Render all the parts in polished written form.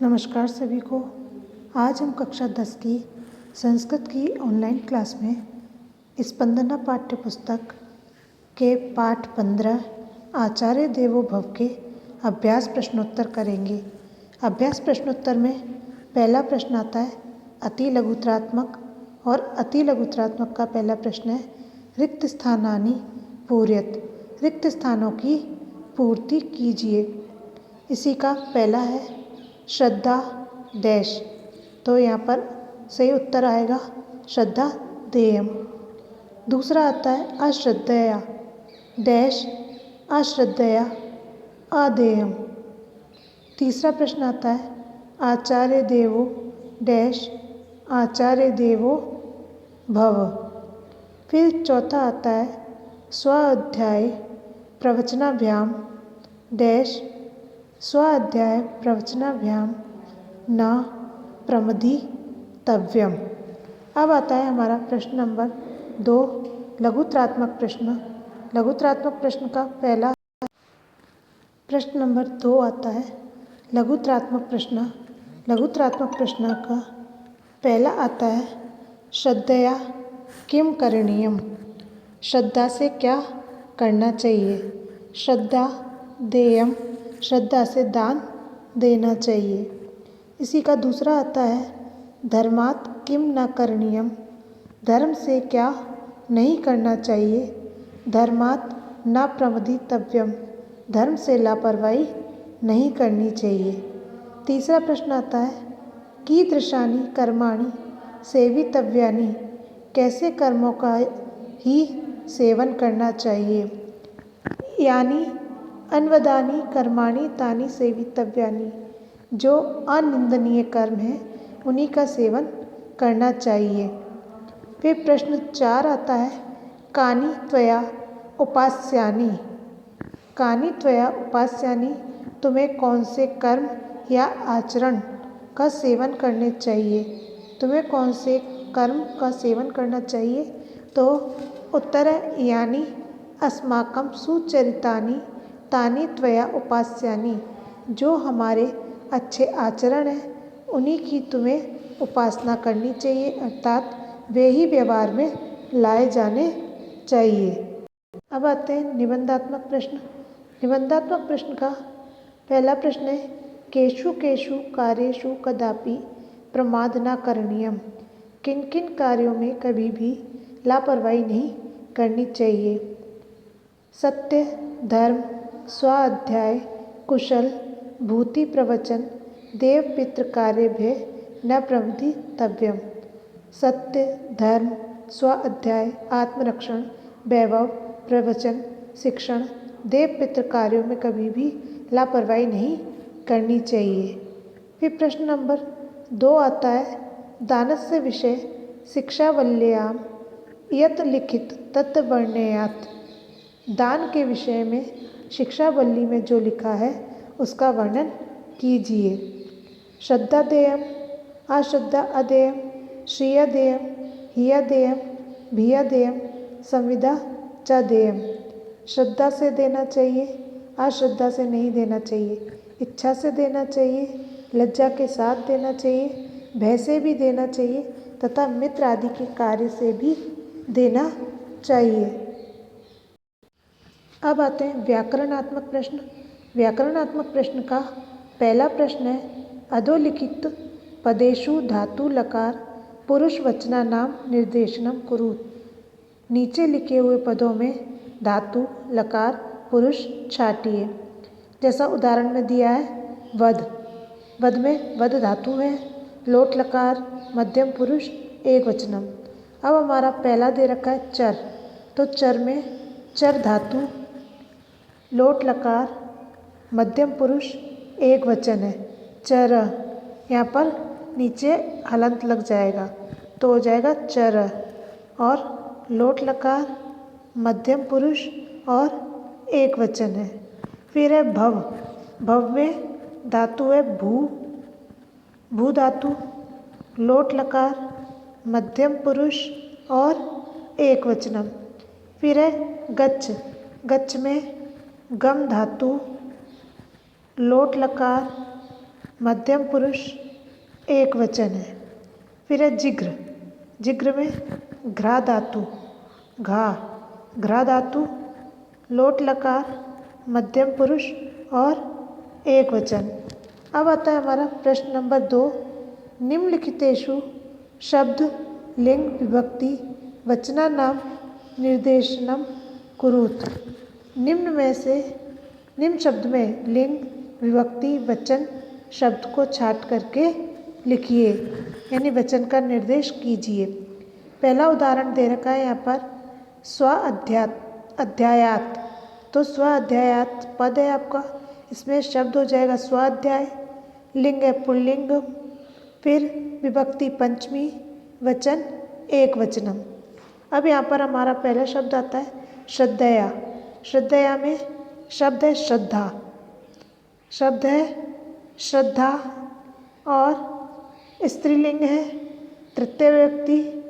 नमस्कार सभी को। आज हम कक्षा 10 की संस्कृत की ऑनलाइन क्लास में स्पंदना पाठ्य पुस्तक के पाठ 15 आचार्य देवो भव के अभ्यास प्रश्नोत्तर करेंगे। अभ्यास प्रश्नोत्तर में पहला प्रश्न आता है अति लघुत्रात्मक, और अति लघुत्रात्मक का पहला प्रश्न है रिक्त स्थानानि पूरयत, रिक्त स्थानों की पूर्ति कीजिए। इसी का पहला है श्रद्धा डैश, तो यहाँ पर सही उत्तर आएगा श्रद्धा देयम। दूसरा आता है अश्रद्धया डैश, अश्रद्धया अदेयम। तीसरा प्रश्न आता है आचार्य देवो डैश, आचार्य देवो भव। फिर चौथा आता है स्वाध्याय प्रवचनाभ्याम डैश, स्वाध्याय प्रवचनाभ्याम न प्रमदीतव्यम। अब आता है हमारा प्रश्न नंबर 2 लघुत्रात्मक प्रश्न। लघुत्रात्मक प्रश्न का पहला प्रश्न नंबर 2 आता है लघुत्रात्मक प्रश्न। लघुत्रात्मक प्रश्न का पहला आता है श्रद्धया किम करणीयम, श्रद्धा से क्या करना चाहिए। श्रद्धा देयम, श्रद्धा से दान देना चाहिए। इसी का दूसरा आता है धर्मात् किम न करणीयम, धर्म से क्या नहीं करना चाहिए। धर्मात् न प्रमदीतव्यम, धर्म से लापरवाही नहीं करनी चाहिए। तीसरा प्रश्न आता है कीदृशानि कर्माणि सेवितव्यानि, कैसे कर्मों का ही सेवन करना चाहिए। यानी अन्वदानी कर्माणि तानि सेवितव्यानि, जो अनिंदनीय कर्म है उन्हीं का सेवन करना चाहिए। फिर प्रश्न 4 आता है कानि त्वया उपास्यानि, कानि त्वया उपास्यानि, तुम्हें कौन से कर्म या आचरण का सेवन करने चाहिए। तुम्हें कौन से कर्म का सेवन करना चाहिए, तो उत्तर है यानी अस्माकं सुचरितानि तानि त्वया उपास्यानि, जो हमारे अच्छे आचरण हैं उन्हीं की तुम्हें उपासना करनी चाहिए, अर्थात वे ही व्यवहार में लाए जाने चाहिए। अब आते हैं निबंधात्मक प्रश्न। निबंधात्मक प्रश्न का पहला प्रश्न है केषु केषु कार्येषु कदापि प्रमाद न करणीयम, किन किन कार्यों में कभी भी लापरवाही नहीं करनी चाहिए। सत्य, धर्म, स्वाध्याय, कुशल, भूति प्रवचन, देव पितृ कार्यभ्य न प्रमदीतव्यम। सत्य, धर्म, स्वाध्याय, आत्मरक्षण, वैभव, प्रवचन, शिक्षण, देव पितृ कार्यों में कभी भी लापरवाही नहीं करनी चाहिए। फिर प्रश्न नंबर 2 आता है दानस्य विषय शिक्षावल्ल्याम यत् लिखित तत् वर्णयात्, दान के विषय में शिक्षावल्ली में जो लिखा है उसका वर्णन कीजिए। श्रद्धा देयम, अश्रद्धा अदेयम, श्रिया देयम, हिया देयम, भिया देयम, संविदा च देयम। श्रद्धा से देना चाहिए, अश्रद्धा से नहीं देना चाहिए, इच्छा से देना चाहिए, लज्जा के साथ देना चाहिए, भय से भी देना चाहिए तथा मित्र आदि के कार्य से भी देना चाहिए। अब आते हैं व्याकरणात्मक प्रश्न। व्याकरणात्मक प्रश्न का पहला प्रश्न है अधोलिखित पदेषु धातु लकार पुरुष वचना नाम निर्देशनम कुरु, नीचे लिखे हुए पदों में धातु लकार पुरुष छाटिए। जैसा उदाहरण में दिया है वध, वध में वध धातु है, लोट लकार मध्यम पुरुष एक वचनम। अब हमारा पहला दे रखा है चर, तो चर में चर धातु, लोट लकार, मध्यम पुरुष एक वचन है चर। यहाँ पर नीचे हलंत लग जाएगा तो हो जाएगा चर, और लोट लकार मध्यम पुरुष और एक वचन है। फिर है भव, भव में धातु है भू, भू धातु, लोट लकार मध्यम पुरुष और एक वचनम। फिर है गच्छ, गच्छ में गम धातु, लोट लकार मध्यम पुरुष एक वचन है। फिर है जिग्र, जिग्र में घ्रा धातु, घ्रा धातु, लोट लकार, मध्यम पुरुष और एक वचन। अब आता है हमारा प्रश्न नंबर 2, निम्नलिखितेषु शब्द लिंग विभक्ति वचनानाम निर्देशनम कुरुत। निम्न शब्द में लिंग विभक्ति वचन शब्द को छाट करके लिखिए, यानी वचन का निर्देश कीजिए। पहला उदाहरण दे रखा है यहाँ पर स्व अध्यायात। तो स्व अध्यायात पद है आपका, इसमें शब्द हो जाएगा स्वाध्याय, लिंग है पुल्लिंग, फिर विभक्ति पंचमी, वचन एक वचनम। अब यहाँ पर हमारा पहला शब्द आता है श्रद्धया। श्रद्धया में शब्द है श्रद्धा, शब्द है श्रद्धा और स्त्रीलिंग है तृतीय व्यक्ति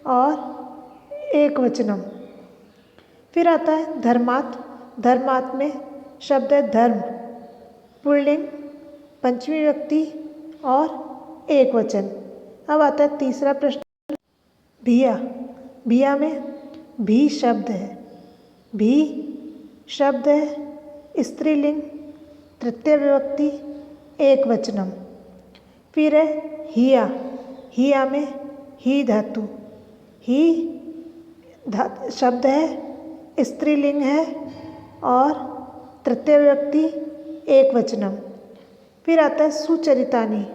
और एक वचनम। फिर आता है धर्मात्। धर्मात् में शब्द है धर्म, पुल्लिंग, पंचमी व्यक्ति और एक वचन। अब आता है तीसरा प्रश्न भिया। भिया में भी शब्द है, भी शब्द है स्त्रीलिंग तृतीय विभक्ति एक वचनम। फिर है हिया। हिया में ही धातु, ही शब्द है स्त्रीलिंग है और तृतीय व्यक्ति एक वचनम। फिर आता है सुचरितानी।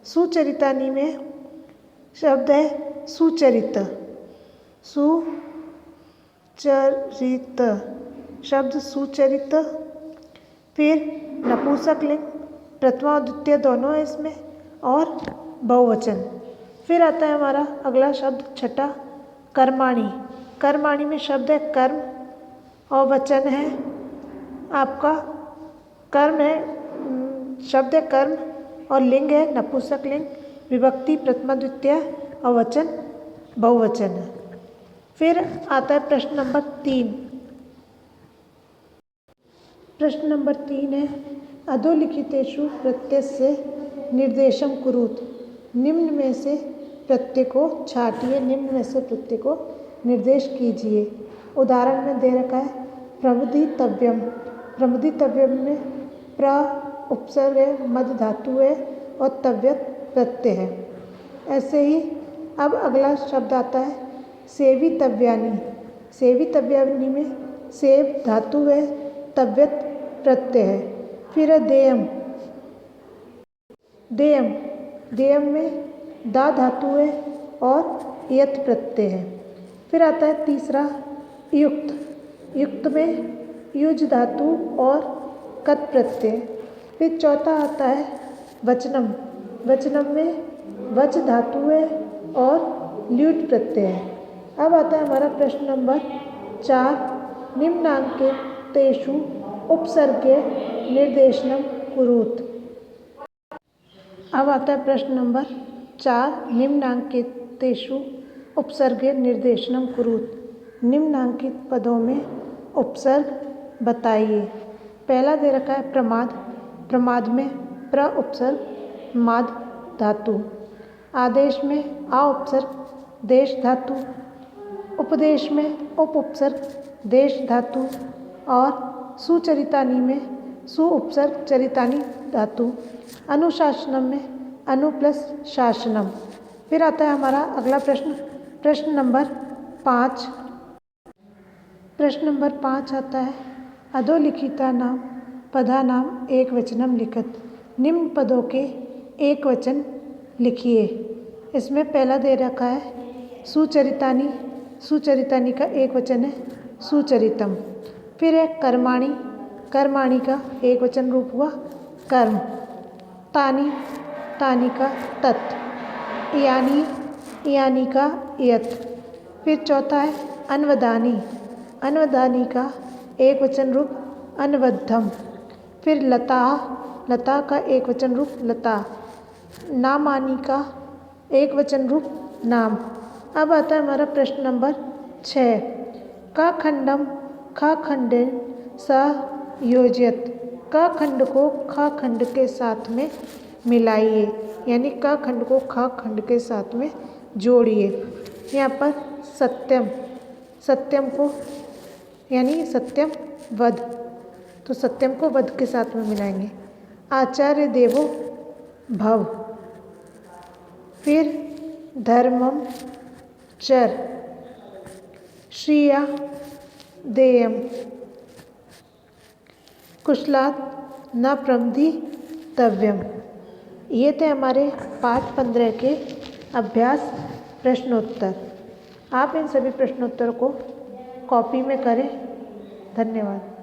सुचरितानी में शब्द है सुचरित, सुचरित शब्द सुचरित। फिर नपुंसक लिंग, प्रथमा और द्वितीय दोनों है इसमें और बहुवचन। फिर आता है हमारा अगला शब्द छठा कर्माणि। कर्माणि में शब्द है कर्म और वचन है आपका कर्म है, शब्द है कर्म और लिंग है नपुंसक लिंग, विभक्ति प्रथमा द्वितीय और वचन बहुवचन है। फिर आता है प्रश्न नंबर 3। प्रश्न नंबर 3 है अधोलिखितेषु प्रत्ययस्य निर्देशम कुरुत। निम्न में से प्रत्यय को छाटिए, निम्न में से प्रत्यय को निर्देश कीजिए। उदाहरण में दे रखा है प्रमुदितव्यम। प्रमुदितव्यम में प्र उपसर्ग है, मध्य धातु है और तव्यत प्रत्यय है। ऐसे ही अब अगला शब्द आता है सेवितव्यानि। सेवितव्यानि में सेव धातु है, तव्यत प्रत्यय है। फिर है देयम। देयम, देयम में दा धातु है और यत प्रत्यय है। फिर आता है तीसरा युक्त। युक्त में युज धातु और कत प्रत्यय। फिर चौथा आता है वचनम। वचनम में वच धातु है और ल्यूट प्रत्यय है। अब आता है हमारा प्रश्न नंबर 4, निम्नांकितेषु उपसर्गे निर्देशनम कुरुत। अब आता है प्रश्न नंबर 4, निम्नांकितेषु उपसर्गे निर्देशनम कुरुत। निम्नांकित पदों में उपसर्ग बताइए। पहला दे रखा है प्रमाद। प्रमाद में प्र उपसर्ग माद धातु। आदेश में आ उपसर्ग देश धातु। उपदेश में उप उपसर्ग देश धातु और सुचरितानी में सु उपसर्ग चरितानी धातु। अनुशासनम में अनु प्लस शासनम। फिर आता है हमारा अगला प्रश्न, प्रश्न नंबर 5। प्रश्न नंबर 5 आता है अधोलिखिता नाम पदा नाम एक वचनम लिखत। निम्न पदों के एक वचन लिखिए। इसमें पहला दे रखा है सुचरितानी। सुचरितानी का एक वचन है सुचरितम। फिर है कर्माणि। कर्माणि का एक वचन रूप हुआ कर्म। तानि, तानि का तत्। यानी, यानी का यत। फिर चौथा है अन्वदानी। अन्वदानी का एक वचन रूप अन्वद्धम। फिर लता, लता का एक वचन रूप लता। नामानी का एक वचन रूप नाम। अब आता है हमारा प्रश्न नंबर 6, का खंडम खा खंडेन स योजयत। का खंड को खा खंड के साथ में मिलाइए, यानी क खंड को ख खंड के साथ में जोड़िए। यहाँ पर सत्यम, सत्यम को यानी सत्यम वध, तो सत्यम को वध के साथ में मिलाएंगे। आचार्य देवो भव, फिर धर्मम चर, श्रिया देयम, कुशलात् न प्रमदीतव्यम। ये थे हमारे पाठ 15 के अभ्यास प्रश्नोत्तर। आप इन सभी प्रश्नोत्तर को कॉपी में करें। धन्यवाद।